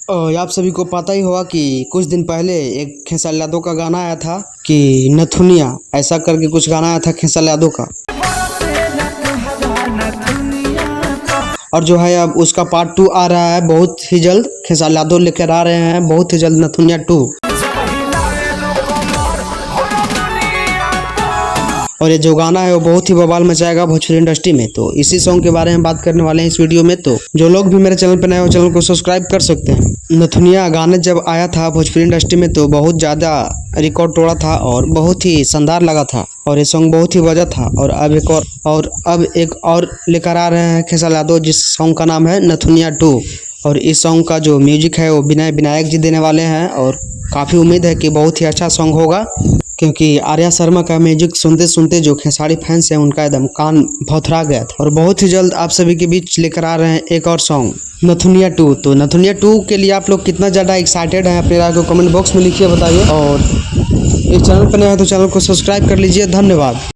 आप सभी को पता ही होगा कि कुछ दिन पहले एक खेसारी यादव का गाना आया था कि नथुनिया ऐसा करके कुछ गाना आया था खेसारी यादव का। और जो है अब उसका पार्ट 2 आ रहा है बहुत ही जल्द। खेसारी यादव लेकर आ रहे हैं बहुत ही जल्द नथुनिया 2। और ये जो गाना है वो बहुत ही बवाल मचाएगा भोजपुरी इंडस्ट्री में। तो इसी सॉन्ग के बारे में बात करने वाले हैं इस वीडियो में। तो जो लोग भी मेरे चैनल पर नए हो चैनल को सब्सक्राइब कर सकते हैं। नथुनिया गाने जब आया था भोजपुरी इंडस्ट्री में तो बहुत ज़्यादा रिकॉर्ड तोड़ा था और बहुत ही शानदार लगा था और ये सॉन्ग बहुत ही बजा था। और अब एक और लेकर आ रहे हैं खेसारी यादव जिस सॉन्ग का नाम है नथुनिया 2। और इस सॉन्ग का जो म्यूजिक है वो विनायक जी देने वाले हैं और काफ़ी उम्मीद है कि बहुत ही अच्छा सॉन्ग होगा, क्योंकि आर्या शर्मा का म्यूजिक सुनते सुनते जो खेसारी फैंस हैं उनका एकदम कान भौथरा गया था। और बहुत ही जल्द आप सभी के बीच लेकर आ रहे हैं एक और सॉन्ग नथुनिया 2। तो नथुनिया 2 के लिए आप लोग कितना ज़्यादा एक्साइटेड हैं अपनी राय को कमेंट बॉक्स में लिखिए, बताइए। और इस चैनल पर नए हैं तो चैनल को सब्सक्राइब कर लीजिए। धन्यवाद।